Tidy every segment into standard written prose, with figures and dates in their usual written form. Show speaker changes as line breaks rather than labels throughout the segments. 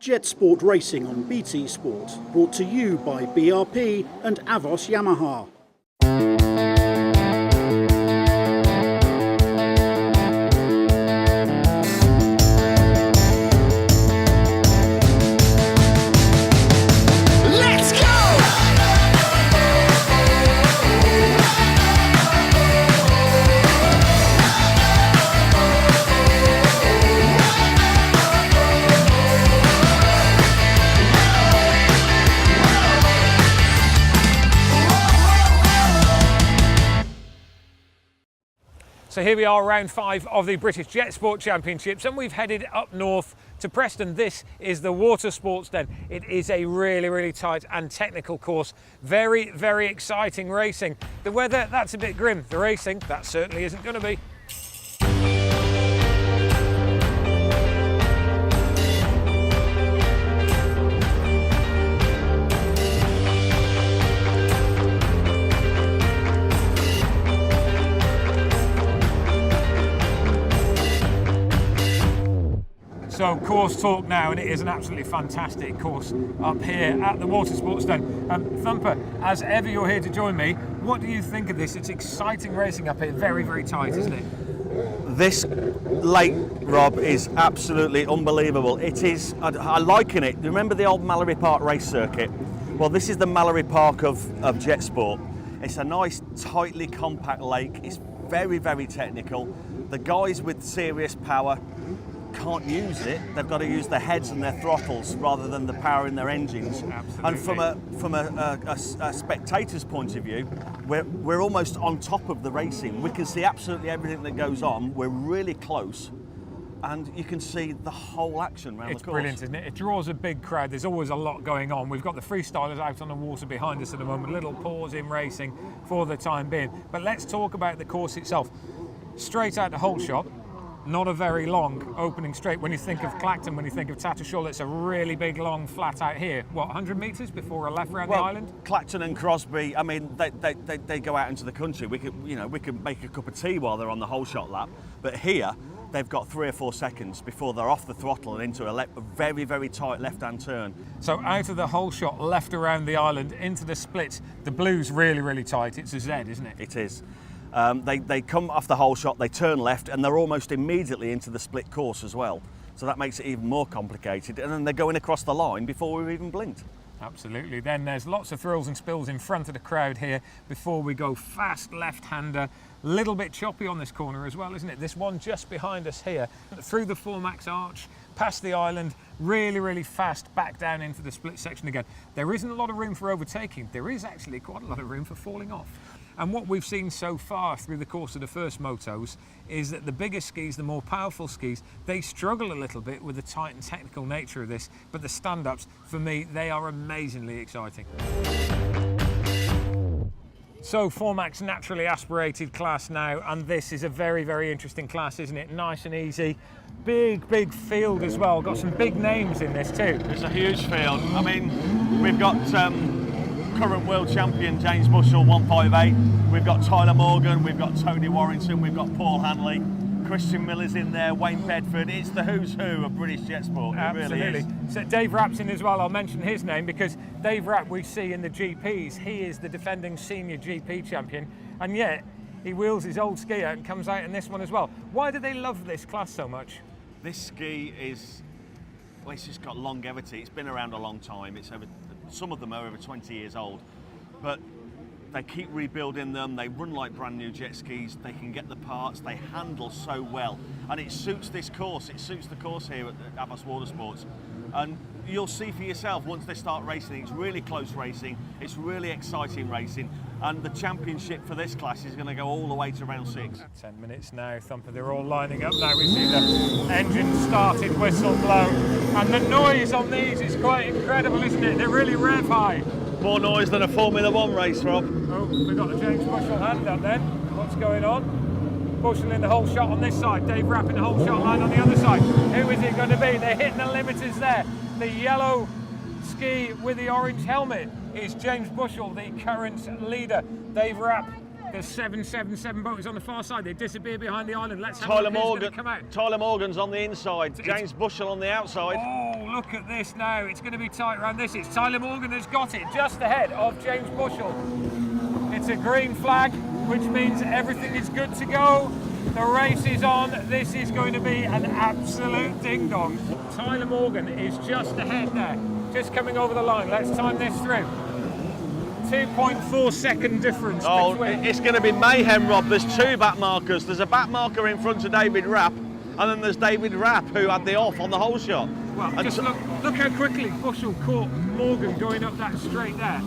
Jet Sport Racing on BT Sport, brought to you by BRP and Avos Yamaha.
So here we are, round 5 of the British Jet Sport Championships, and we've headed up north to Preston. This is the Watersports Den. It is a really tight and technical course. Very exciting racing. The weather, that's a bit grim. The racing, that certainly isn't going to be. So course talk now, and it is an absolutely fantastic course up here at the Watersports Den. Thumper, as ever you're here to join me, what do you think of this? It's exciting racing up here, very tight, isn't it?
This lake, Rob, is absolutely unbelievable. It is, I liken it, remember the old Mallory Park race circuit? Well, this is the Mallory Park of jet sport. It's a nice, tightly compact lake. It's very technical. The guys with serious power can't use it. They've got to use their heads and their throttles rather than the power in their engines.
Absolutely.
And from a spectator's point of view, we're almost on top of the racing. We can see absolutely everything that goes on. We're really close, and you can see the whole action around the course.
It's brilliant, isn't it? It draws a big crowd. There's always a lot going on. We've got the freestylers out on the water behind us at the moment. A little pause in racing for the time being. But let's talk about the course itself. Straight out the whole shot. Not a very long opening straight. When you think of Clacton, when you think of Tattershall, it's a really big, long flat out here. What, 100 metres before a left round the island?
Clacton and Crosby, I mean, they go out into the country. We could make a cup of tea while they're on the whole shot lap. But here, they've got 3 or 4 seconds before they're off the throttle and into a very tight left-hand turn.
So out of the whole shot, left around the island, into the splits. The blue's really tight. It's a Z, isn't it?
It is. They come off the whole shot, they turn left, and they're almost immediately into the split course as well. So that makes it even more complicated. And then they're going across the line before we've even blinked.
Absolutely. Then there's lots of thrills and spills in front of the crowd here before we go fast left-hander. Little bit choppy on this corner as well, isn't it? This one just behind us here, through the Formax arch, past the island, really fast back down into the split section again. There isn't a lot of room for overtaking. There is actually quite a lot of room for falling off. And what we've seen so far through the course of the first motos is that the bigger skis, the more powerful skis, they struggle a little bit with the tight and technical nature of this, but the stand-ups, for me, they are amazingly exciting. So Formax naturally aspirated class now, and this is a very interesting class, isn't it? Nice and easy. Big field as well. Got some big names in this too.
It's a huge field. I mean, we've got current world champion James Bushell, 158. We've got Tyler Morgan, we've got Tony Warrington, we've got Paul Hanley, Christian Miller's in there, Wayne Bedford. It's the who's who of British jet sport.
Absolutely.
It really is.
So Dave Rapp's in as well. I'll mention his name because Dave Rapp we see in the GPs. He is the defending senior GP champion, and yet he wheels his old ski out and comes out in this one as well. Why do they love this class so much?
This ski is, well, it's just got longevity. It's been around a long time. It's over. Some of them are over 20 years old, but they keep rebuilding them. They run like brand new jet skis. They can get the parts. They handle so well, and it suits this course. It suits the course here at Avos Watersports, and you'll see for yourself once they start racing. It's really close racing. It's really exciting racing, and the championship for this class is going to go all the way to round 6.
10 minutes now, Thumper. They're all lining up now. We see the engine started, whistle blow, and the noise on these is quite incredible, isn't it? They're really rev high.
More noise than a Formula 1 race, Rob.
Oh, we've got the James Bushell hand up then. What's going on? Bushell in the whole shot on this side, Dave Rapp in the whole shot line on the other side. Who is it going to be? They're hitting the limiters there. The yellow ski with the orange helmet is James Bushell, the current leader. Dave Rapp, the 777 boat is on the far side. They disappear behind the island. Let's have a look who's going to come out.
Tyler Morgan's on the inside. James Bushell on the outside.
Oh, look at this now. It's going to be tight around this. It's Tyler Morgan that's got it just ahead of James Bushell. It's a green flag, which means everything is good to go. The race is on. This is going to be an absolute ding-dong. Tyler Morgan is just ahead there, just coming over the line. Let's time this through. 2.4 second difference between.
It's going to be mayhem, Rob. There's two back markers. There's a back marker in front of David Rapp, and then there's David Rapp, who had the off on the whole shot.
Well, just look how quickly Bushell caught Morgan going up that straight there.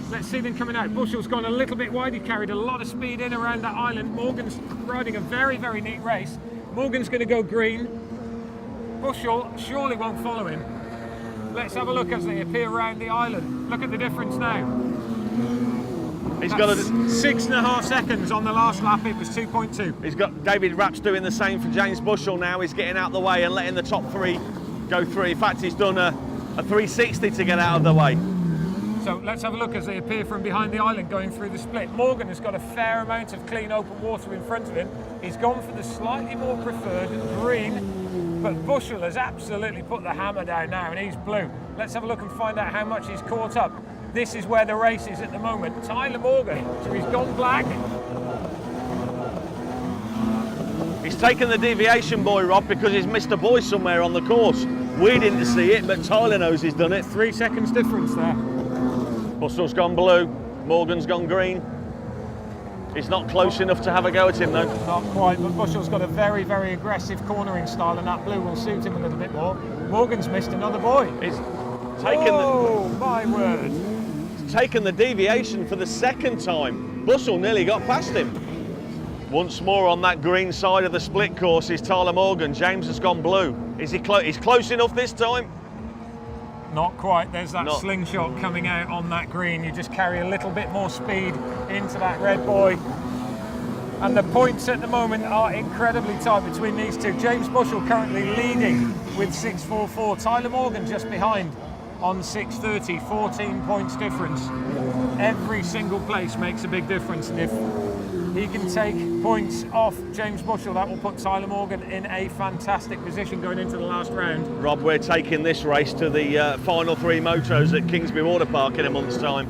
Let's see them coming out. Bushell's gone a little bit wide. He carried a lot of speed in around that island. Morgan's riding a very, very neat race. Morgan's going to go green. Bushell surely won't follow him. Let's have a look as they appear around the island. Look at the difference now.
He's got
6.5 seconds on the last lap. It was 2.2.
He's got David Rapp's doing the same for James Bushell now. He's getting out the way and letting the top three go through. In fact, he's done a 360 to get out of the way.
So let's have a look as they appear from behind the island going through the split. Morgan has got a fair amount of clean open water in front of him. He's gone for the slightly more preferred green, but Bushell has absolutely put the hammer down now and he's blue. Let's have a look and find out how much he's caught up. This is where the race is at the moment. Tyler Morgan, so he's gone black.
He's taken the deviation, boy, Rob, because he's missed a boy somewhere on the course. We didn't see it, but Tyler knows he's done it.
3 seconds difference there.
Bushell's gone blue, Morgan's gone green. He's not close enough to have a go at him, though.
Not quite, but Bushell's got a very, very aggressive cornering style, and that blue will suit him a little bit more. Morgan's missed another boy.
He's taken
my word.
Taken the deviation for the second time. Bushell nearly got past him. Once more on that green side of the split course is Tyler Morgan. James has gone blue. Is he he's close enough this time?
Not quite. There's that slingshot coming out on that green. You just carry a little bit more speed into that red boy. And the points at the moment are incredibly tight between these two. James Bushell currently leading with 6.44. Tyler Morgan just behind on 6.30, 14 points difference. Every single place makes a big difference, and if he can take points off James Bushell, that will put Tyler Morgan in a fantastic position going into the last round.
Rob, we're taking this race to the final three motos at Kingsby Water Park in a month's time.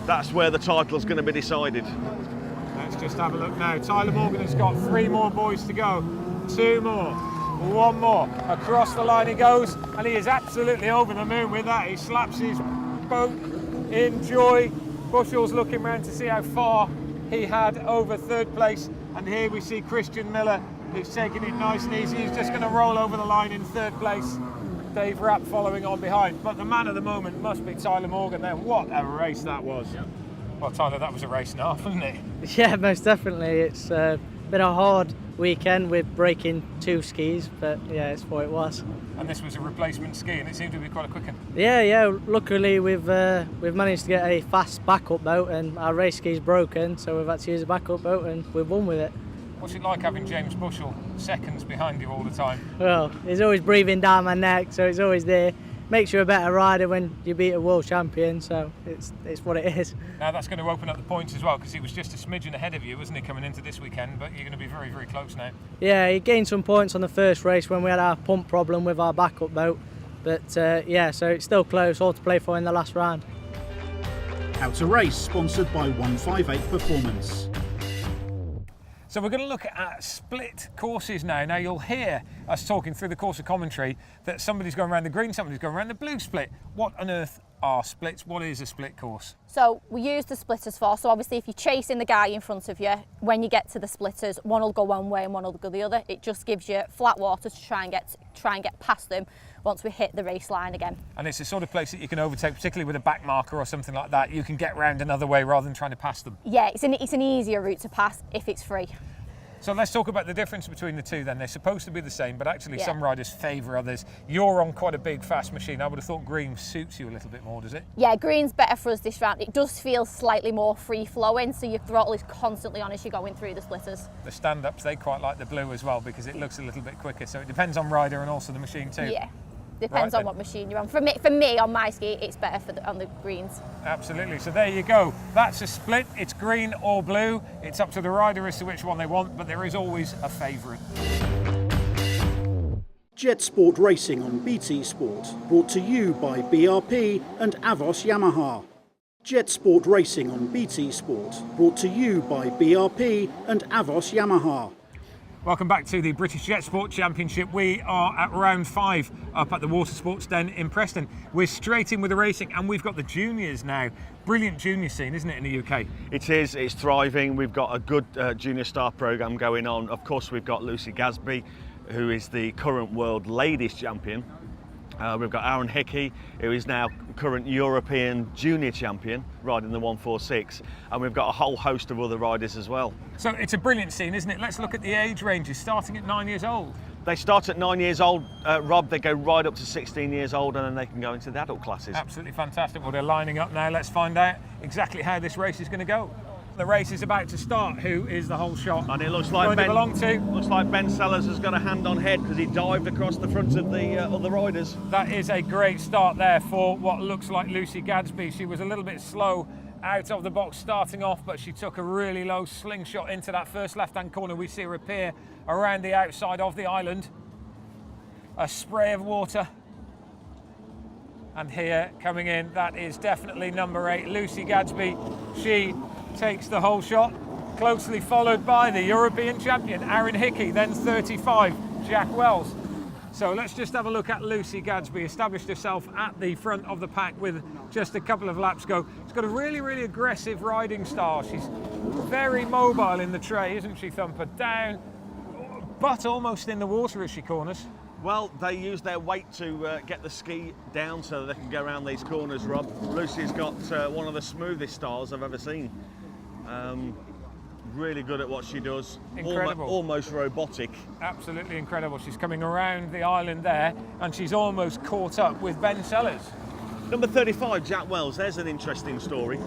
That's where the title's going to be decided.
Let's just have a look now. Tyler Morgan has got 3 more boys to go. 2 more. 1 more. Across the line he goes, and he is absolutely over the moon with that. He slaps his boat in joy. Bushell's looking round to see how far he had over 3rd place, and here we see Christian Miller, who's taking it nice and easy. He's just going to roll over the line in 3rd place. Dave Rapp following on behind, but the man of the moment must be Tyler Morgan there. What a race that was. Well, Tyler, that was a race and a half, wasn't it?
Yeah, most definitely. It's been a hard weekend with breaking 2 skis, but yeah, it's what it was.
And this was a replacement ski, and it seemed to be quite a quick one.
Yeah. Luckily, we've managed to get a fast backup boat, and our race ski's broken, so we've had to use a backup boat, and we've won with it.
What's it like having James Bushell seconds behind you all the time?
Well, he's always breathing down my neck, so he's always there. Makes you a better rider when you beat a world champion, so it's what it is.
Now that's going to open up the points as well, because he was just a smidgen ahead of you, wasn't he, coming into this weekend, but you're going to be very, very close now.
Yeah, he gained some points on the first race when we had our pump problem with our backup boat, but yeah, so it's still close, all to play for in the last round.
How to Race, sponsored by 158 Performance.
So we're going to look at split courses now. Now you'll hear us talking through the course of commentary that somebody's going around the green, somebody's going around the blue split. What on earth are splits? What is a split course?
So we use the splitters for, so obviously if you're chasing the guy in front of you, when you get to the splitters, one will go one way and one will go the other. It just gives you flat water to try and get past them once we hit the race line again.
And it's the sort of place that you can overtake, particularly with a back marker or something like that. You can get round another way rather than trying to pass them.
Yeah, it's an easier route to pass if it's free.
So let's talk about the difference between the two then. They're supposed to be the same, but actually some riders favour others. You're on quite a big, fast machine. I would have thought green suits you a little bit more, does it?
Yeah, green's better for us this round. It does feel slightly more free-flowing, so your throttle is constantly on as you're going through the splitters.
The stand-ups, they quite like the blue as well because it looks a little bit quicker. So it depends on rider and also the machine too.
Yeah. Depends on what machine you're on. For me, on my ski, it's better on the greens.
Absolutely. So there you go. That's a split. It's green or blue. It's up to the rider as to which one they want, but there is always a favourite.
Jet Sport Racing on BT Sport, brought to you by BRP and Avos Yamaha. Jet Sport Racing on BT Sport, brought to you by BRP and Avos Yamaha.
Welcome back to the British Jet Sport Championship. We are at round 5 up at the Watersports Den in Preston. We're straight in with the racing, and we've got the juniors now. Brilliant junior scene, isn't it, in the UK? It
is, it's thriving. We've got a good junior star programme going on. Of course, we've got Lucy Gadsby, who is the current world ladies champion. We've got Aaron Hickey, who is now current European junior champion, riding the 146, and we've got a whole host of other riders as well.
So it's a brilliant scene, isn't it? Let's look at the age ranges, starting at 9 years old.
They start at 9 years old, Rob, they go right up to 16 years old, and then they can go into the adult classes.
Absolutely fantastic. Well, they're lining up now. Let's find out exactly how this race is going to go. The race is about to start. Who is the whole shot?
And it looks like Ben Sellers has got a hand on head because he dived across the front of the other riders.
That is a great start there for what looks like Lucy Gadsby. She was a little bit slow out of the box starting off, but she took a really low slingshot into that first left-hand corner. We see her appear around the outside of the island. A spray of water. And here coming in, that is definitely number 8, Lucy Gadsby. She takes the whole shot, closely followed by the European champion Aaron Hickey, then 35, Jack Wells. So let's just have a look at Lucy Gadsby. Established herself at the front of the pack with just a couple of laps go. She's got a really, really aggressive riding style. She's very mobile in the tray, isn't she, Thumper? Down, but almost in the water as she corners.
Well, they use their weight to get the ski down so that they can go around these corners, Rob. Lucy's got one of the smoothest styles I've ever seen. Really good at what she does.
Incredible.
Almost robotic.
Absolutely incredible. She's coming around the island there, and she's almost caught up with Ben Sellers.
Number 35, Jack Wells. There's an interesting story.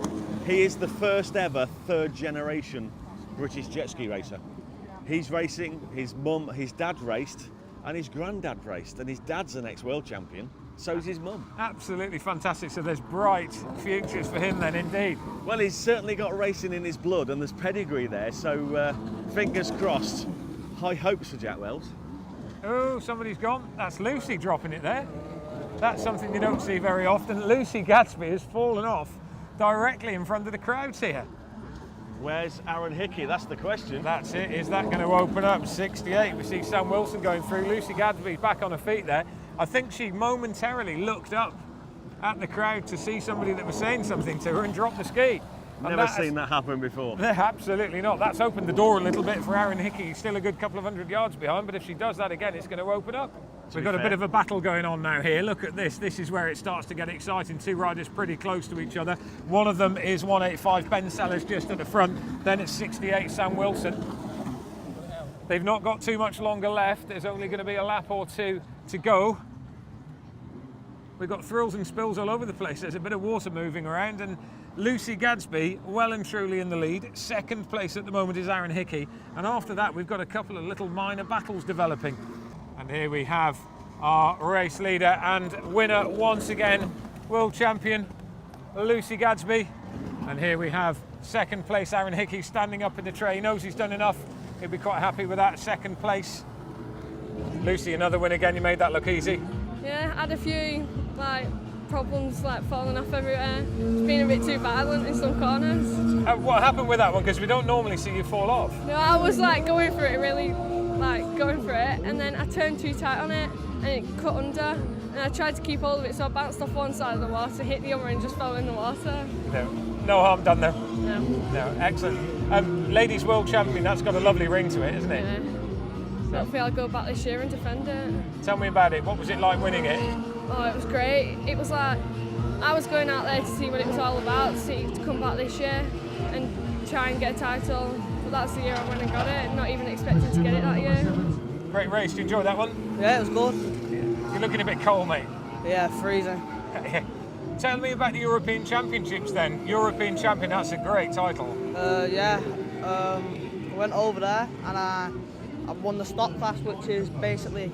He is the first ever third generation British jet ski racer. He's racing, his mum, his dad raced, and his granddad raced, and his dad's an ex-world champion. So's his mum. Absolutely fantastic.
So there's bright futures for him then, indeed.
Well, he's certainly got racing in his blood, and there's pedigree there, so fingers crossed. High hopes for Jack Wells.
Oh, somebody's gone. That's Lucy dropping it there. That's something you don't see very often. Lucy Gadsby has fallen off directly in front of the crowds here.
Where's Aaron Hickey? That's the question.
That's it. Is that going to open up? 68. We see Sam Wilson going through. Lucy Gadsby's back on her feet there. I think she momentarily looked up at the crowd to see somebody that was saying something to her and dropped the ski.
Never seen that happen before.
Absolutely not. That's opened the door a little bit for Aaron Hickey. He's still a good couple of 100 yards behind, but if she does that again, it's going to open up. We've got a bit of a battle going on now here. Look at this. This is where it starts to get exciting. Two riders pretty close to each other. One of them is 185 Ben Sellers just at the front. Then it's 68 Sam Wilson. They've not got too much longer left. There's only going to be a lap or two to go. We've got thrills and spills all over the place. There's a bit of water moving around, and Lucy Gadsby well and truly in the lead. Second place at the moment is Aaron Hickey, and after that we've got a couple of little minor battles developing. And here we have our race leader and winner once again, world champion Lucy Gadsby. And here we have second place Aaron Hickey standing up in the tray. He knows he's done enough. He'll be quite happy with that. Second place. Lucy, another win again. You made that look easy.
Yeah, I had a few problems falling off everywhere. It's been a bit too violent in some corners.
What happened with that one? Because we don't normally see you fall off.
No, I was going for it, really going for it, and then I turned too tight on it and it cut under, and I tried to keep hold of it, so I bounced off one side of the water, hit the other and just fell in the water.
No harm done there.
No,
excellent. Ladies World Champion, that's got a lovely ring to it, isn't it?
Yeah. So hopefully I'll go back this year and defend it.
Tell me about it. What was it like winning it?
Oh, it was great. It was I was going out there to see what it was all about, to come back this year and try and get a title. But that's the year I went and got it, not even expecting to get it that year.
Great race. Did you enjoy that one?
Yeah, it was good.
You're looking a bit cold, mate.
Yeah, freezing.
Tell me about the European Championships then. European Champion, that's a great title.
I went over there and I won the stock class, which is basically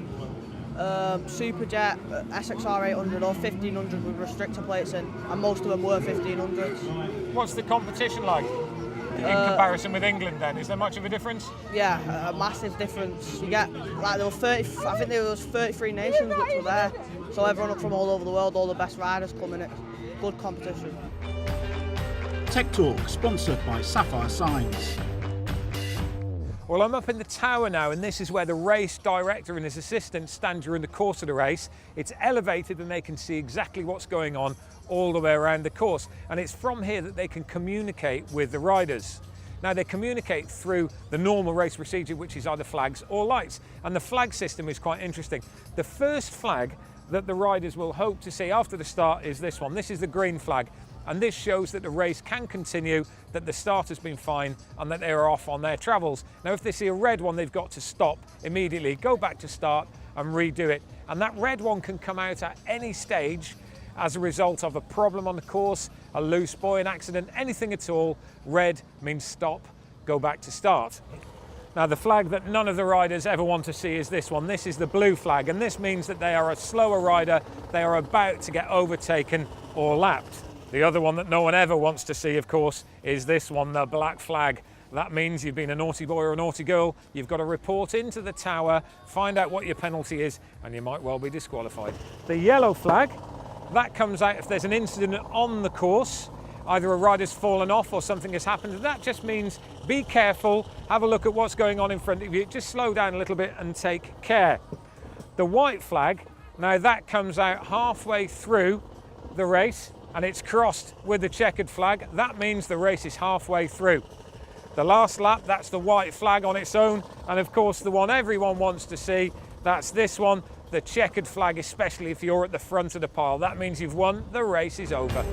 Superjet, SXR 800 or 1500 with restrictor plates in, and most of them were 1500s.
What's the competition like? In comparison with England then, is there much of a difference?
Yeah, a massive difference. You get, like, there were 30, I think there was 33 nations which were there. So everyone from all over the world, all the best riders coming in. Good competition.
Tech Talk, sponsored by Sapphire Signs.
Well, I'm up in the tower now, and this is where the race director and his assistant stand during the course of the race. It's elevated and they can see exactly what's going on all the way around the course. And it's from here that they can communicate with the riders. Now, they communicate through the normal race procedure, which is either flags or lights. And the flag system is quite interesting. The first flag that the riders will hope to see after the start is this one. This is the green flag. And this shows that the race can continue, that the start has been fine, and that they're off on their travels. Now, if they see a red one, they've got to stop immediately, go back to start and redo it. And that red one can come out at any stage as a result of a problem on the course, a loose buoy, an accident, anything at all. Red means stop, go back to start. Now, the flag that none of the riders ever want to see is this one. This is the blue flag, and this means that they are a slower rider. They are about to get overtaken or lapped. The other one that no one ever wants to see, of course, is this one, the black flag. That means you've been a naughty boy or a naughty girl. You've got to report into the tower, find out what your penalty is, and you might well be disqualified. The yellow flag, that comes out if there's an incident on the course. Either a rider's fallen off or something has happened. That just means be careful, have a look at what's going on in front of you, just slow down a little bit and take care. The white flag, now that comes out halfway through the race, and it's crossed with the checkered flag. That means the race is halfway through. The last lap, that's the white flag on its own, and of course the one everyone wants to see, that's this one, the checkered flag, especially if you're at the front of the pile. That means you've won, the race is over.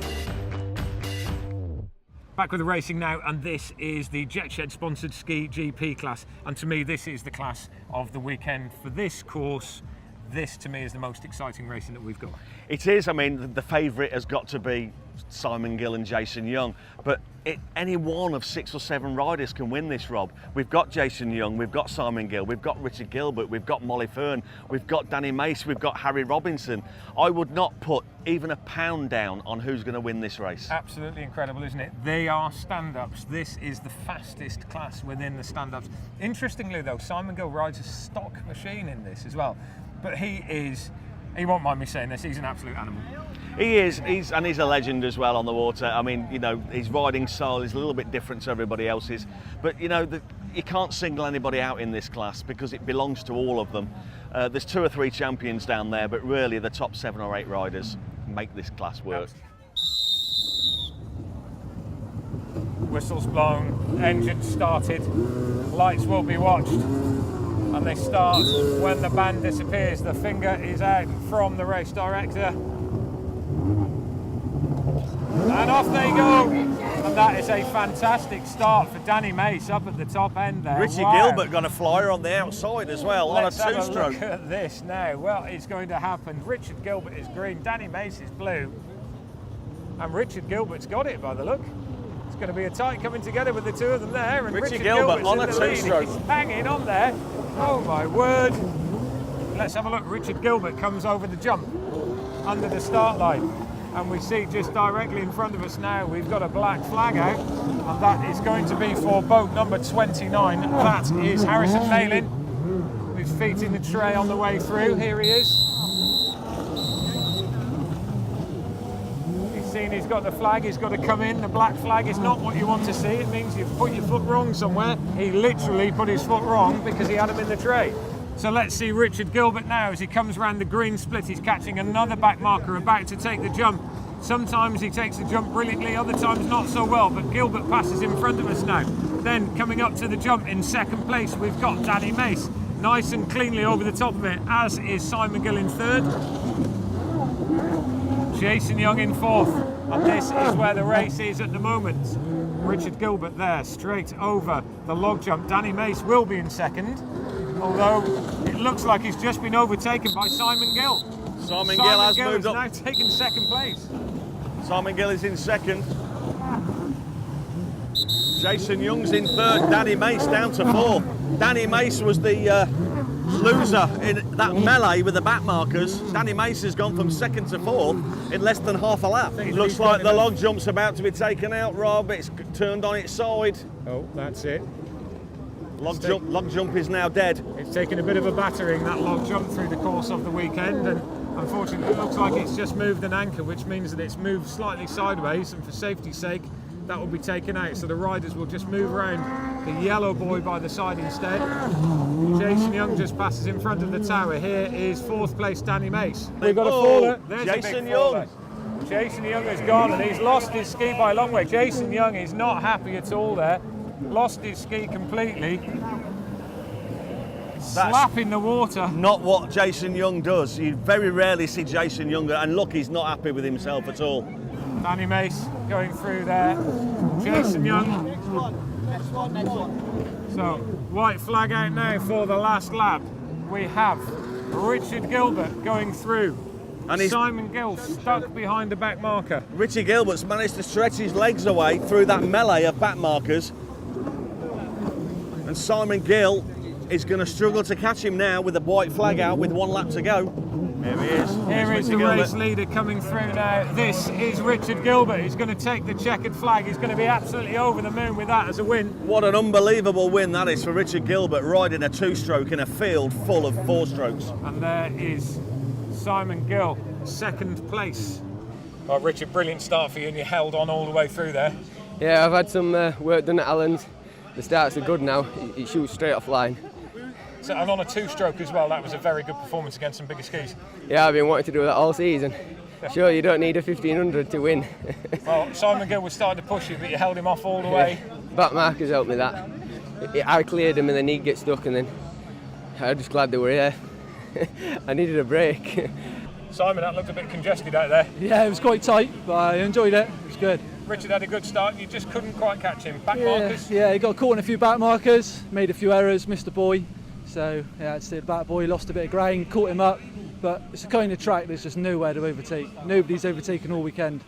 Back with the racing now, and this is the Jet Shed sponsored ski GP class, and to me this is the class of the weekend for this course. This, to me, is the most exciting racing that we've got.
It is. I mean, the favourite has got to be Simon Gill and Jason Young, but any one of 6 or 7 riders can win this, Rob. We've got Jason Young, we've got Simon Gill, we've got Richard Gilbert, we've got Molly Fern, we've got Danny Mace, we've got Harry Robinson. I would not put even a pound down on who's going to win this race.
Absolutely incredible, isn't it? They are stand-ups. This is the fastest class within the stand-ups. Interestingly, though, Simon Gill rides a stock machine in this as well. But he won't mind me saying this, he's an absolute animal.
He is, he's a legend as well on the water. I mean, you know, his riding style is a little bit different to everybody else's, but you know, you can't single anybody out in this class because it belongs to all of them. There's 2 or 3 champions down there, but really the top 7 or 8 riders make this class work.
Whistles blown, engine started, lights will be watched. And they start when the band disappears. The finger is out from the race director. And off they go. And that is a fantastic start for Danny Mace up at the top end there.
Richie Gilbert got a flyer on the outside as well.
Let's
on a 2-stroke.
have a look at this now. Well, it's going to happen. Richard Gilbert is green, Danny Mace is blue. And Richard Gilbert's got it by the look. It's going to be a tight coming together with the 2 of them there. And
Richie
Richard
Gilbert
Gilbert's
on
in
a
the lead.
2-stroke.
He's hanging on there. Oh my word. Let's have a look. Richard Gilbert comes over the jump under the start line. And we see just directly in front of us now, we've got a black flag out. And that is going to be for boat number 29. That is Harrison Malin, with feet in the tray on the way through. Here he is. He's got the flag, he's got to come in. The black flag is not what you want to see. It means you've put your foot wrong somewhere. He literally put his foot wrong because he had him in the tray. So let's see Richard Gilbert now as he comes around the green split. He's catching another back marker, about to take the jump. Sometimes he takes the jump brilliantly, other times not so well, but Gilbert passes in front of us now. Then coming up to the jump in second place, we've got Danny Mace, nice and cleanly over the top of it, as is Simon Gill in third. Jason Young in 4th. And this is where the race is at the moment. Richard Gilbert there, straight over the log jump. Danny Mace will be in 2nd, although it looks like he's just been overtaken by Simon Gill.
Simon Gill has moved up.
Now taken 2nd place.
Simon Gill is in 2nd. Jason Young's in 3rd. Danny Mace down to 4th. Danny Mace was the loser in that melee with the back markers. Danny Mace has gone from 2nd to 4th in less than half a lap. Looks like the log jump's about to be taken out, Rob. It's turned on its side.
Oh, that's it.
Log jump is now dead.
It's taken a bit of a battering, that log jump, through the course of the weekend, and unfortunately it looks like it's just moved an anchor, which means that it's moved slightly sideways, and for safety's sake that will be taken out, so the riders will just move around the yellow buoy by the side instead. Jason Young just passes in front of the tower. Here is 4th place Danny Mace. We've got a faller. There's
Jason
a big
Young.
faller. Jason Young has gone and he's lost his ski by a long way. Jason Young is not happy at all there. Lost his ski completely. Slapping the water.
Not what Jason Young does. You very rarely see Jason Young, and look, he's not happy with himself at all.
Danny Mace going through there. Jason Young.
Next one.
So, white flag out now for the last lap. We have Richard Gilbert going through.
And
Simon Gill stuck behind the back marker.
Richie Gilbert's managed to stretch his legs away through that melee of back markers. And Simon Gill is going to struggle to catch him now with the white flag out with 1 lap to go. Here he is.
Here is the race leader coming through now. This is Richard Gilbert. He's going to take the checkered flag. He's going to be absolutely over the moon with that as a win.
What an unbelievable win that is for Richard Gilbert, riding a 2-stroke in a field full of 4-strokes.
And there is Simon Gill, 2nd place. Oh, Richard, brilliant start for you, and you held on all the way through there.
Yeah, I've had some work done at Allen's. The starts are good now. He shoots straight off line.
So, and on a 2-stroke as well, that was a very good performance against some bigger skis.
Yeah, I've been wanting to do that all season. Sure, you don't need a 1500 to win.
Well, Simon Gill was starting to push you, but you held him off all the way.
Back markers helped me that. I cleared him and then he'd get stuck, and then I'm just glad they were here. I needed a break.
Simon, that looked a bit congested out there.
Yeah, it was quite tight, but I enjoyed it. It was good.
Richard had a good start, you just couldn't quite catch him. Back markers?
Yeah, he got caught in a few back markers, made a few errors, missed a buoy. So, yeah, it's the back buoy, lost a bit of ground, caught him up. But it's a kind of track there's just nowhere to overtake. Nobody's overtaken all weekend.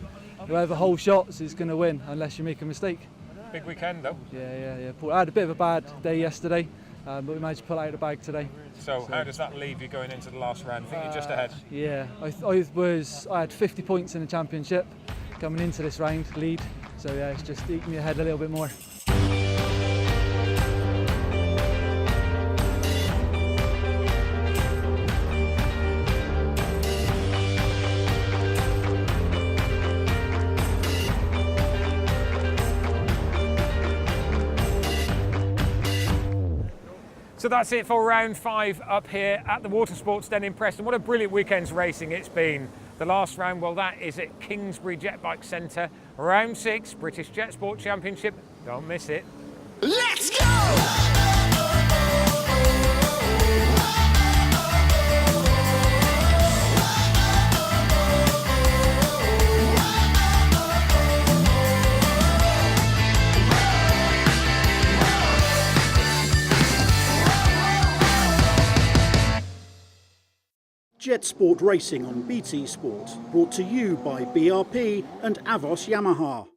Whoever holds shots is going to win, unless you make a mistake.
Big weekend, though.
Yeah. I had a bit of a bad day yesterday, but we managed to pull out the bag today.
So how does that leave you going into the last round? I think you're just ahead.
Yeah, I had 50 points in the championship coming into this round, lead. So yeah, it's just eking me ahead a little bit more.
So that's it for round 5 up here at the Watersports Den in Preston. What a brilliant weekend's racing it's been. The last round, well, that is at Kingsbury Jet Bike Centre. Round 6, British Jet Sport Championship. Don't miss it.
Let's go!
Jet Sport Racing on BT Sport, brought to you by BRP and Avos Yamaha.